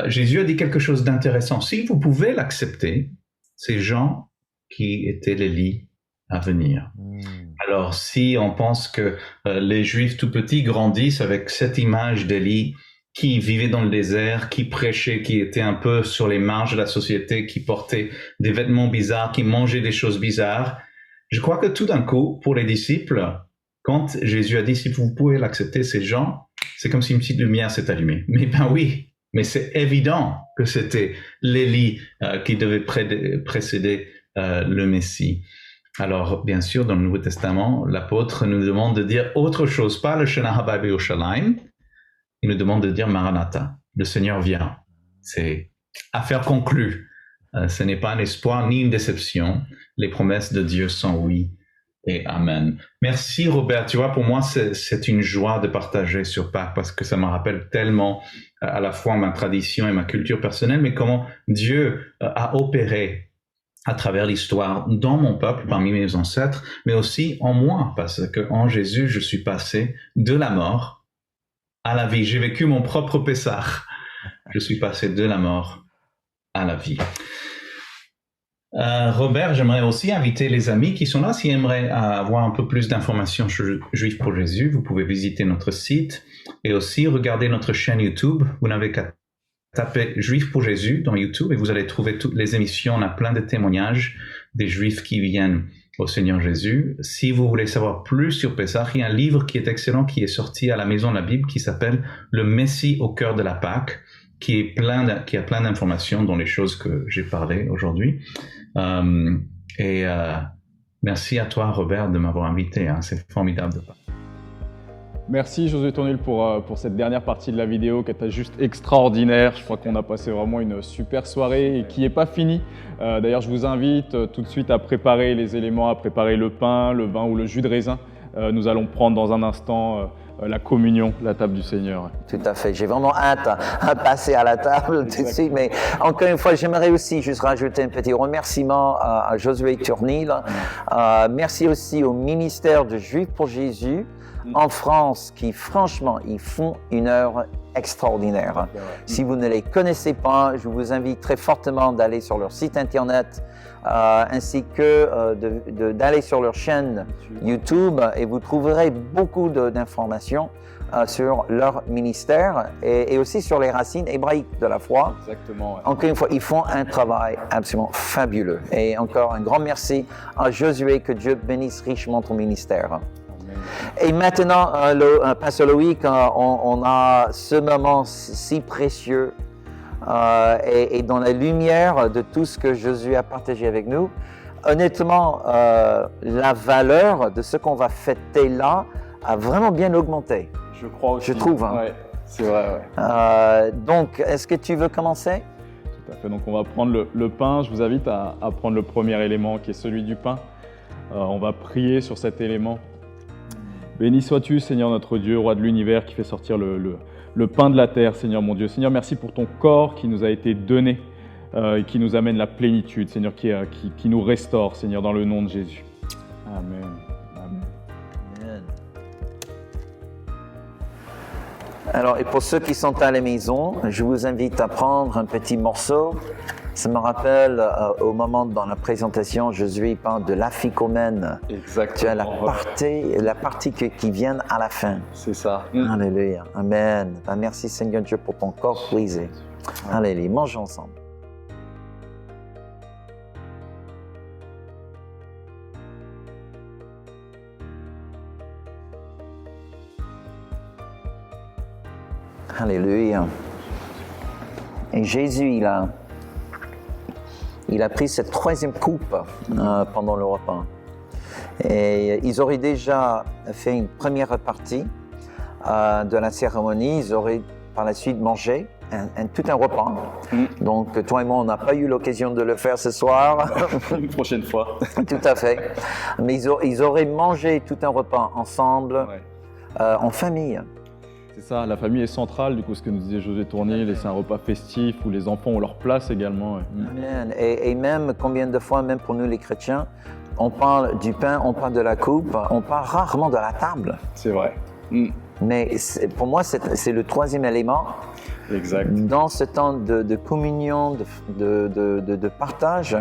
Jésus a dit quelque chose d'intéressant. Si vous pouvez l'accepter, c'est Jean qui était l'Élie à venir. Alors, si on pense que les Juifs tout petits grandissent avec cette image d'Élie, qui vivait dans le désert, qui prêchait, qui était un peu sur les marges de la société, qui portait des vêtements bizarres, qui mangeait des choses bizarres. Je crois que tout d'un coup, pour les disciples, quand Jésus a dit, si vous pouvez l'accepter, ces gens, c'est comme si une petite lumière s'est allumée. Mais ben oui, mais c'est évident que c'était l'Élie qui devait précéder le Messie. Alors, bien sûr, dans le Nouveau Testament, l'apôtre nous demande de dire autre chose, pas le Shana Haba B'Yerushalayim. Il nous demande de dire Maranatha, le Seigneur vient. C'est affaire conclue. Ce n'est pas un espoir ni une déception. Les promesses de Dieu sont oui et amen. Merci Robert. Tu vois, pour moi, c'est une joie de partager sur Pâques parce que ça me rappelle tellement à la fois ma tradition et ma culture personnelle, mais comment Dieu a opéré à travers l'histoire dans mon peuple, parmi mes ancêtres, mais aussi en moi, parce que en Jésus, je suis passé de la mort à la vie. J'ai vécu mon propre Pessah. Je suis passé de la mort à la vie. Robert, j'aimerais aussi inviter les amis qui sont là, s'ils aimeraient avoir un peu plus d'informations sur Juifs pour Jésus, vous pouvez visiter notre site et aussi regarder notre chaîne YouTube. Vous n'avez qu'à taper Juifs pour Jésus dans YouTube et vous allez trouver toutes les émissions. On a plein de témoignages des Juifs qui viennent au Seigneur Jésus. Si vous voulez savoir plus sur Pessah, il y a un livre qui est excellent, qui est sorti à la Maison de la Bible, qui s'appelle « Le Messie au cœur de la Pâque », qui a plein d'informations dans les choses que j'ai parlé aujourd'hui. Merci à toi, Robert, de m'avoir invité. C'est formidable de parler. Merci Josué Tournil pour cette dernière partie de la vidéo qui était juste extraordinaire. Je crois qu'on a passé vraiment une super soirée et qui n'est pas finie. D'ailleurs, je vous invite tout de suite à préparer les éléments, à préparer le pain, le vin ou le jus de raisin. Nous allons prendre dans un instant la communion, la table du Seigneur. Tout à fait. J'ai vraiment hâte à passer à la table tout de suite. Mais encore une fois, j'aimerais aussi juste rajouter un petit remerciement à Josué Tournil. Merci aussi au ministère de Juifs pour Jésus. en France qui, franchement, ils font une œuvre extraordinaire. Si vous ne les connaissez pas, je vous invite très fortement d'aller sur leur site internet ainsi que d'aller sur leur chaîne YouTube et vous trouverez beaucoup d'informations sur leur ministère et aussi sur les racines hébraïques de la foi. Exactement. Ouais. Encore une fois, ils font un travail absolument fabuleux. Et encore un grand merci à Josué, que Dieu bénisse richement ton ministère. Et maintenant, Pasteur Loïc, on a ce moment si précieux et dans la lumière de tout ce que Josué a partagé avec nous. Honnêtement, la valeur de ce qu'on va fêter là a vraiment bien augmenté. Je crois aussi. Je trouve. Hein. Ouais, c'est vrai. Ouais. Donc, est-ce que tu veux commencer? Tout à fait. Donc, on va prendre le pain. Je vous invite à prendre le premier élément qui est celui du pain. On va prier sur cet élément. Béni sois-tu, Seigneur notre Dieu, roi de l'univers, qui fait sortir le pain de la terre, Seigneur mon Dieu. Seigneur, merci pour ton corps qui nous a été donné et qui nous amène la plénitude, Seigneur, qui nous restaure, Seigneur, dans le nom de Jésus. Amen. Amen. Alors, et pour ceux qui sont à la maison, je vous invite à prendre un petit morceau. Ça me rappelle au moment dans la présentation, Josué parle de l'aphycomène. Exactement. Tu as la partie qui vient à la fin. C'est ça. Alléluia. Amen. Ben, merci Seigneur Dieu pour ton corps brisé. Alléluia. Mangeons ensemble. Alléluia. Et Jésus, il a pris cette troisième coupe pendant le repas. Et ils auraient déjà fait une première partie de la cérémonie. Ils auraient par la suite mangé tout un repas. Donc, toi et moi, on n'a pas eu l'occasion de le faire ce soir. Une prochaine fois. Tout à fait. Mais ils auraient mangé tout un repas ensemble, en famille. C'est ça, la famille est centrale, du coup, ce que nous disait Josué Tournil, et c'est un repas festif où les enfants ont leur place également. Amen. Et même, combien de fois, même pour nous les chrétiens, on parle du pain, on parle de la coupe, on parle rarement de la table. C'est vrai. Mais pour moi, c'est le troisième élément. Exact. Dans ce temps de communion, de partage,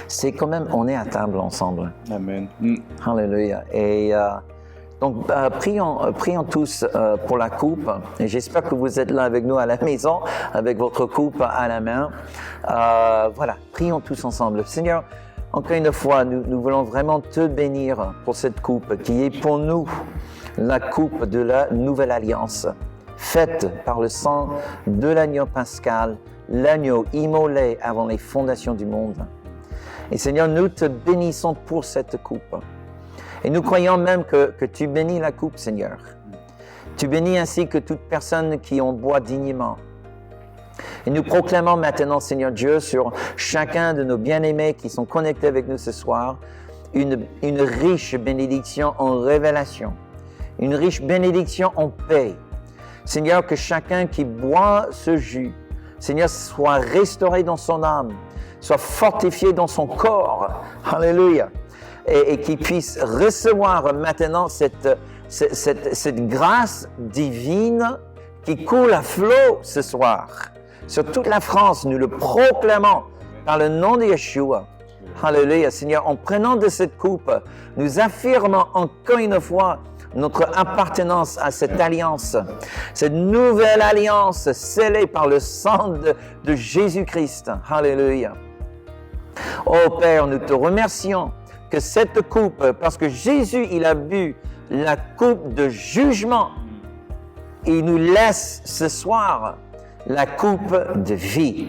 c'est quand même, on est à table ensemble. Amen. Alléluia. Et donc, prions tous pour la coupe. Et j'espère que vous êtes là avec nous à la maison, avec votre coupe à la main. Voilà, prions tous ensemble. Seigneur, encore une fois, nous voulons vraiment te bénir pour cette coupe qui est pour nous la coupe de la nouvelle alliance, faite par le sang de l'agneau pascal, l'agneau immolé avant les fondations du monde. Et Seigneur, nous te bénissons pour cette coupe. Et nous croyons même que tu bénis la coupe, Seigneur. Tu bénis ainsi que toute personne qui en boit dignement. Et nous proclamons maintenant, Seigneur Dieu, sur chacun de nos bien-aimés qui sont connectés avec nous ce soir, une riche bénédiction en révélation, une riche bénédiction en paix. Seigneur, que chacun qui boit ce jus, Seigneur, soit restauré dans son âme, soit fortifié dans son corps. Alléluia. Et qu'il puisse recevoir maintenant cette grâce divine qui coule à flot ce soir. Sur toute la France, nous le proclamons par le nom de Yeshua. Alléluia. Seigneur, en prenant de cette coupe, nous affirmons encore une fois notre appartenance à cette alliance, cette nouvelle alliance scellée par le sang de Jésus-Christ. Alléluia. Oh Père, nous te remercions que cette coupe, parce que Jésus, il a bu la coupe de jugement, il nous laisse ce soir la coupe de vie.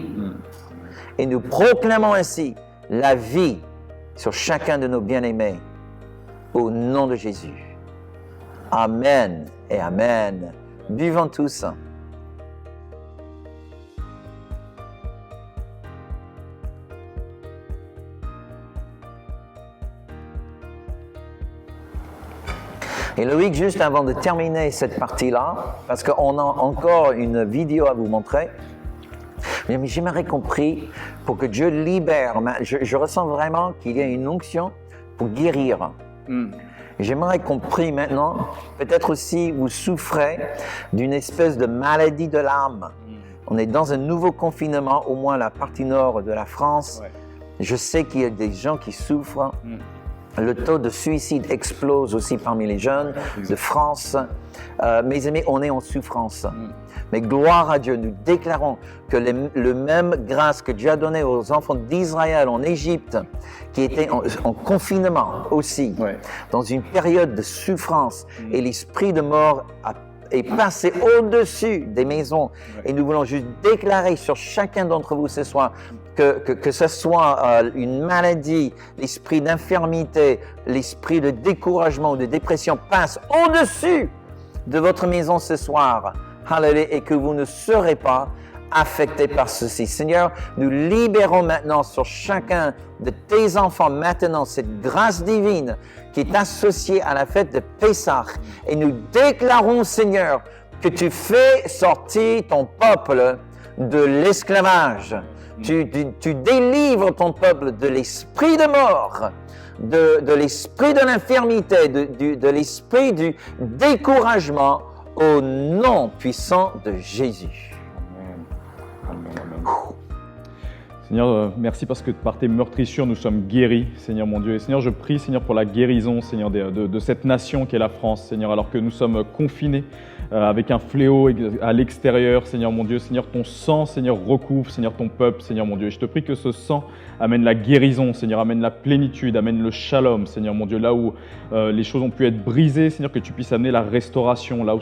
Et nous proclamons ainsi la vie sur chacun de nos bien-aimés, au nom de Jésus. Amen et Amen. Buvons tous. Et Loïc, juste avant de terminer cette partie-là, parce qu'on a encore une vidéo à vous montrer, mais j'aimerais qu'on prie pour que Dieu libère. Je ressens vraiment qu'il y a une onction pour guérir. J'aimerais qu'on prie maintenant. Peut-être aussi vous souffrez d'une espèce de maladie de l'âme. On est dans un nouveau confinement, au moins la partie nord de la France. Ouais. Je sais qu'il y a des gens qui souffrent. Le taux de suicide explose aussi parmi les jeunes de France. Mes amis, on est en souffrance. Mais gloire à Dieu, nous déclarons que le même grâce que Dieu a donné aux enfants d'Israël en Égypte, qui étaient en confinement aussi, dans une période de souffrance, et l'esprit de mort est passé au-dessus des maisons. Et nous voulons juste déclarer sur chacun d'entre vous ce soir que ce soit une maladie, l'esprit d'infirmité, l'esprit de découragement ou de dépression passe au-dessus de votre maison ce soir. Hallelujah, et que vous ne serez pas affectés par ceci. Seigneur, nous libérons maintenant sur chacun de tes enfants maintenant cette grâce divine qui est associée à la fête de Pessah. Et nous déclarons, Seigneur, que tu fais sortir ton peuple de l'esclavage. Tu délivres ton peuple de l'esprit de mort, de l'esprit de l'infirmité, de l'esprit du découragement, au nom puissant de Jésus. Seigneur, merci parce que par tes meurtrissures, nous sommes guéris, Seigneur mon Dieu. Et Seigneur, je prie, Seigneur, pour la guérison, Seigneur, de cette nation qu'est la France, Seigneur, alors que nous sommes confinés avec un fléau à l'extérieur, Seigneur mon Dieu. Seigneur, ton sang, Seigneur, recouvre, Seigneur, ton peuple, Seigneur mon Dieu. Et je te prie que ce sang amène la guérison, Seigneur, amène la plénitude, amène le shalom, Seigneur mon Dieu. Là où les choses ont pu être brisées, Seigneur, que tu puisses amener la restauration. Là où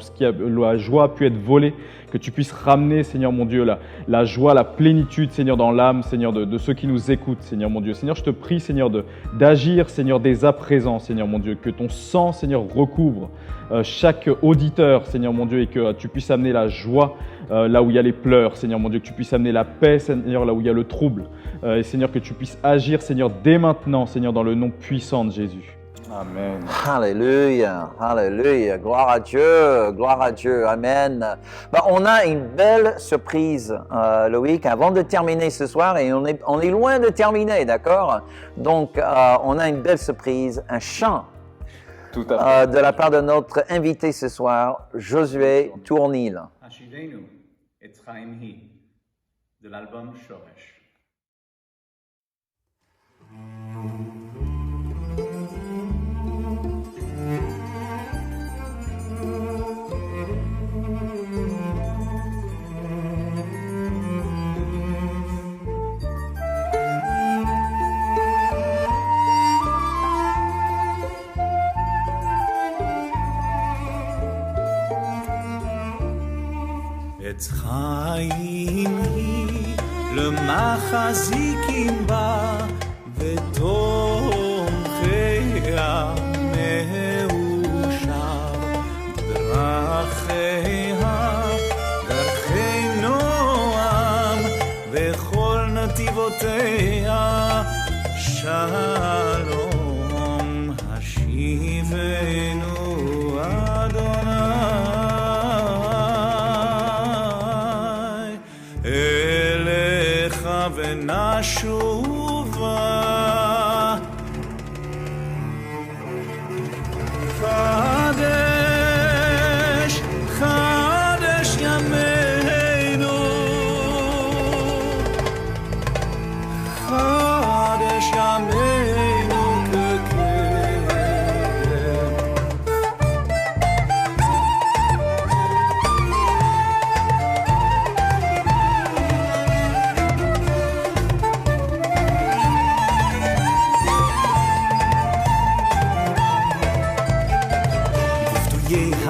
la joie a pu être volée, que tu puisses ramener, Seigneur mon Dieu, la joie, la plénitude, Seigneur, dans l'âme, Seigneur, de ceux qui nous écoutent, Seigneur mon Dieu. Seigneur, je te prie, Seigneur, d'agir, Seigneur, dès à présent, Seigneur mon Dieu, que ton sang, Seigneur, recouvre chaque auditeur, Seigneur mon Dieu, et que tu puisses amener la joie là où il y a les pleurs, Seigneur mon Dieu, que tu puisses amener la paix, Seigneur, là où il y a le trouble. Et Seigneur, que tu puisses agir, Seigneur, dès maintenant, Seigneur, dans le nom puissant de Jésus. Amen. Alléluia, alléluia, gloire à Dieu, amen. On a une belle surprise, Loïc, avant de terminer ce soir, et on est loin de terminer, d'accord? Donc, on a une belle surprise, un chant. Tout à fait. De la part de notre invité ce soir, Josué Tournil. Hashivenu et Chaim-hi, de l'album Shoresh. עץ חיים היא למחזיקים בה ותומכיה מאושר דרכיה דרכי נועם וכל נתיבותיה שלום השיבנו אדוני ונשובה חדש חדש ימינו חדש ימינו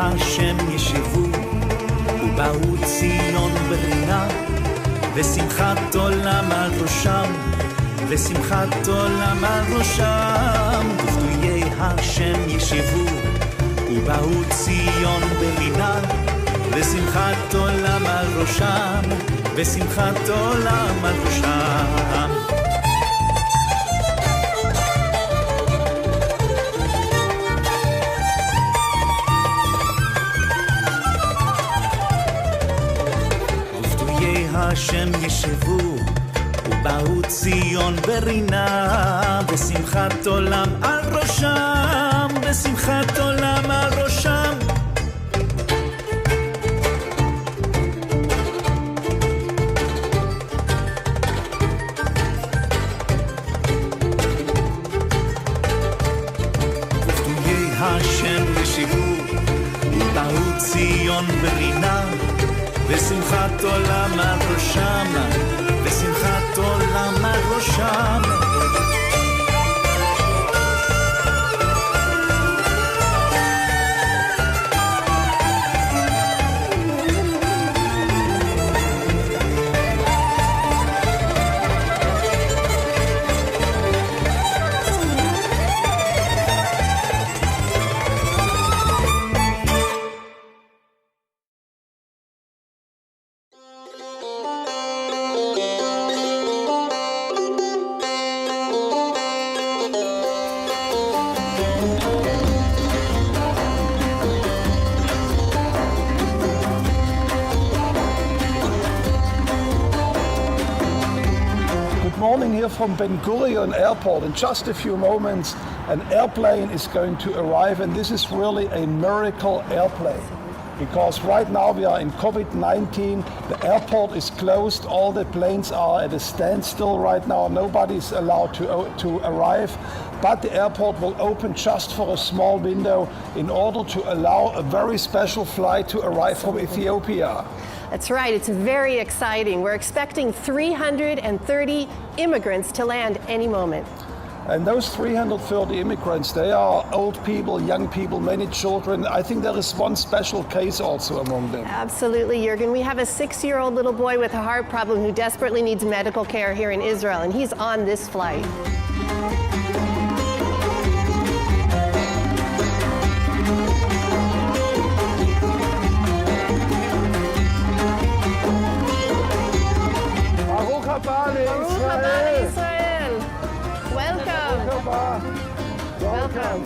השם ישבו ובאו ציון ברינה ושמחת עולם על ראשם ושמחת עולם על ראשם ופדויי השם ישבו ובאו ציון ברינה ושמחת עולם על ראשם ושמחת עולם על ראשם השם ישבו ובאו ציון ברינה ושמחת עולם על ראשם ושמחת עולם על ראשם. ופדויי השם ישבו ובאו ציון ברינה ושמחת עולם על ראשם ושמחת עולם על ראשם. Morning here from Ben Gurion Airport. In just a few moments, an airplane is going to arrive, and this is really a miracle airplane. Because right now we are in COVID-19, the airport is closed, all the planes are at a standstill right now, nobody is allowed to arrive, but the airport will open just for a small window in order to allow a very special flight to arrive from Ethiopia. That's right, it's very exciting. We're expecting 330 immigrants to land any moment. And those 330 immigrants, they are old people, young people, many children. I think there is one special case also among them. Absolutely, Jürgen. We have a 6-year-old little boy with a heart problem who desperately needs medical care here in Israel, and he's on this flight. Baruch haba Baruch haba Israel. Israel. Welcome. Welcome.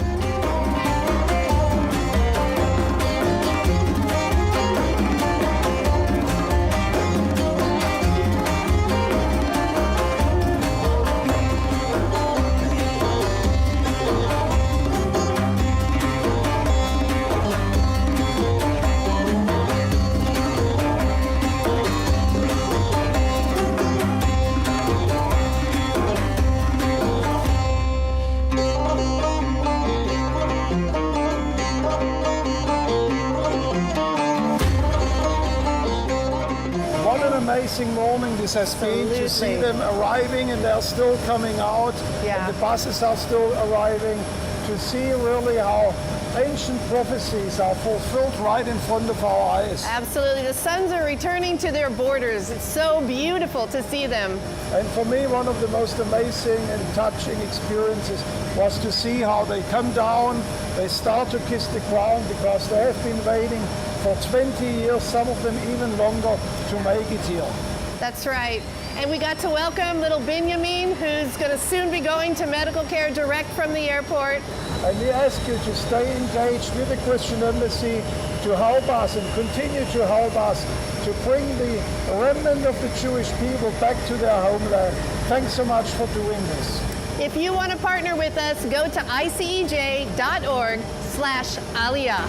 What an amazing morning this has been to see them arriving, and they're still coming out. Yeah. And the buses are still arriving, to see really how ancient prophecies are fulfilled right in front of our eyes. Absolutely. The sons are returning to their borders. It's so beautiful to see them. And for me, one of the most amazing and touching experiences was to see how they come down, they start to kiss the ground, because they have been waiting for 20 years, some of them even longer, to make it here. That's right. And we got to welcome little Benjamin, who's going to soon be going to medical care direct from the airport. And we ask you to stay engaged with the Christian Embassy, to help us and continue to help us to bring the remnant of the Jewish people back to their homeland. Thanks so much for doing this. If you want to partner with us, go to icej.org/aliyah.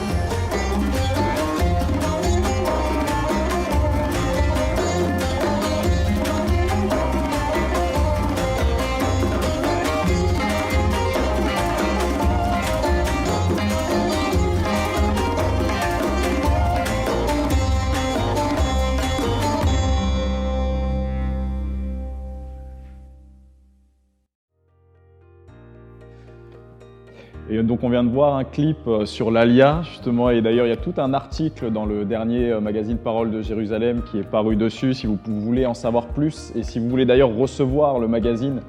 Et donc on vient de voir un clip sur l'Alia justement, et d'ailleurs il y a tout un article dans le dernier magazine Parole de Jérusalem qui est paru dessus si vous voulez en savoir plus, et si vous voulez d'ailleurs recevoir le magazine,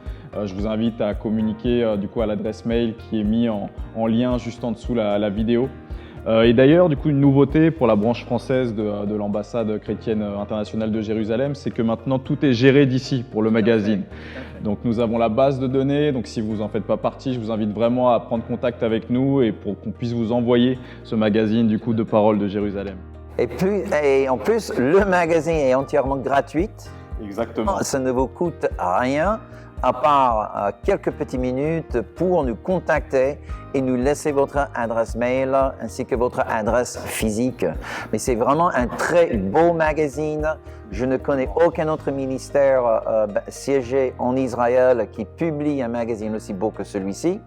je vous invite à communiquer du coup à l'adresse mail qui est mis en lien juste en dessous la vidéo. Et d'ailleurs, du coup, une nouveauté pour la branche française de l'ambassade chrétienne internationale de Jérusalem, c'est que maintenant tout est géré d'ici pour le magazine. Donc nous avons la base de données, donc si vous en faites pas partie, je vous invite vraiment à prendre contact avec nous et pour qu'on puisse vous envoyer ce magazine du coup de Parole de Jérusalem. Et en plus, le magazine est entièrement gratuit. Exactement. Ça ne vous coûte rien. à part quelques petites minutes pour nous contacter et nous laisser votre adresse mail ainsi que votre adresse physique. Mais c'est vraiment un très beau magazine. Je ne connais aucun autre ministère siégé en Israël qui publie un magazine aussi beau que celui-ci.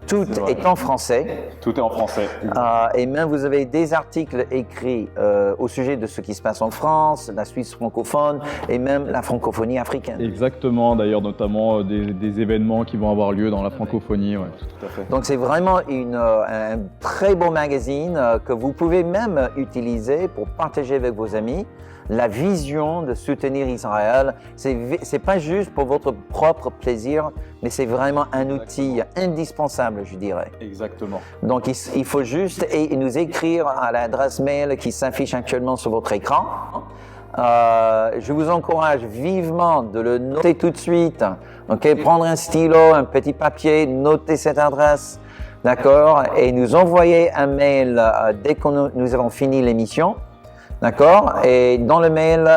Tout est en français. Tout est en français. Et même vous avez des articles écrits au sujet de ce qui se passe en France, la Suisse francophone et même la francophonie africaine. Exactement, d'ailleurs notamment des événements qui vont avoir lieu dans la francophonie. Ouais, tout à fait. Donc c'est vraiment un très beau magazine que vous pouvez même utiliser pour partager avec vos amis la vision de soutenir Israël. C'est pas juste pour votre propre plaisir, mais c'est vraiment un outil indispensable, je dirais. Exactement. Donc il faut juste nous écrire à l'adresse mail qui s'affiche actuellement sur votre écran. Je vous encourage vivement de le noter tout de suite. Okay? Prendre un stylo, un petit papier, noter cette adresse, d'accord, et nous envoyer un mail dès que nous avons fini l'émission. D'accord? Et dans le mail,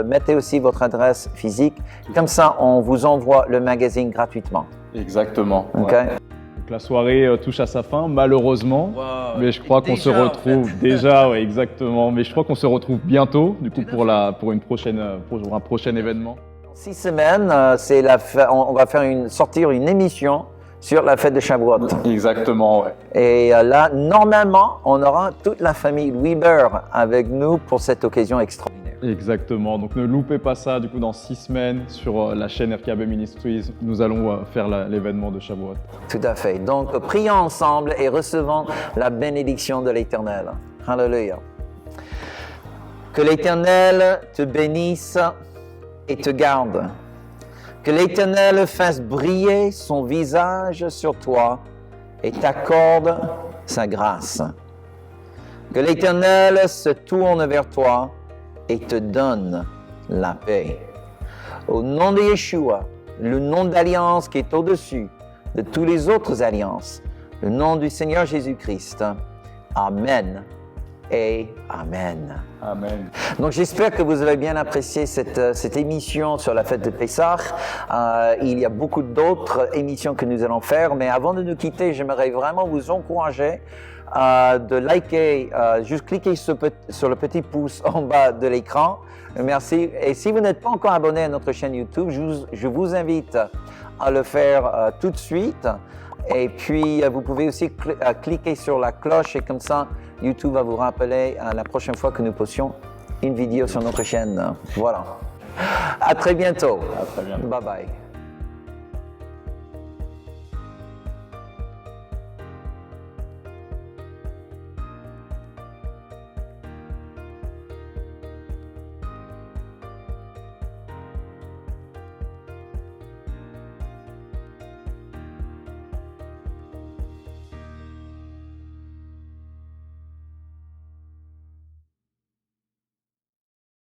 mettez aussi votre adresse physique. Comme ça, on vous envoie le magazine gratuitement. Exactement. OK? Ouais. Donc, la soirée touche à sa fin, malheureusement. Wow. Mais je crois qu'on se retrouve déjà, ouais, exactement. Mais je crois qu'on se retrouve bientôt, du coup, pour un prochain événement. 6 semaines, on va sortir une émission sur la fête de Shavuot. Exactement, ouais. Et là, normalement, on aura toute la famille Weber avec nous pour cette occasion extraordinaire. Exactement. Donc ne loupez pas ça. Du coup, dans 6 semaines, sur la chaîne RKB Ministries, nous allons faire l'événement de Shavuot. Tout à fait. Donc, prions ensemble et recevons la bénédiction de l'Éternel. Alléluia. Que l'Éternel te bénisse et te garde. Que l'Éternel fasse briller son visage sur toi et t'accorde sa grâce. Que l'Éternel se tourne vers toi et te donne la paix. Au nom de Yeshua, le nom d'alliance qui est au-dessus de toutes les autres alliances, le nom du Seigneur Jésus-Christ. Amen. Et Amen. Amen. Donc j'espère que vous avez bien apprécié cette émission sur la fête de Pessah. Il y a beaucoup d'autres émissions que nous allons faire, mais avant de nous quitter, j'aimerais vraiment vous encourager de liker, juste cliquer sur le petit pouce en bas de l'écran. Merci. Et si vous n'êtes pas encore abonné à notre chaîne YouTube, je vous invite à le faire tout de suite. Et puis, vous pouvez aussi cliquer sur la cloche et comme ça, YouTube va vous rappeler la prochaine fois que nous postions une vidéo sur notre chaîne. Voilà. À très bientôt. À très bientôt. Bye bye.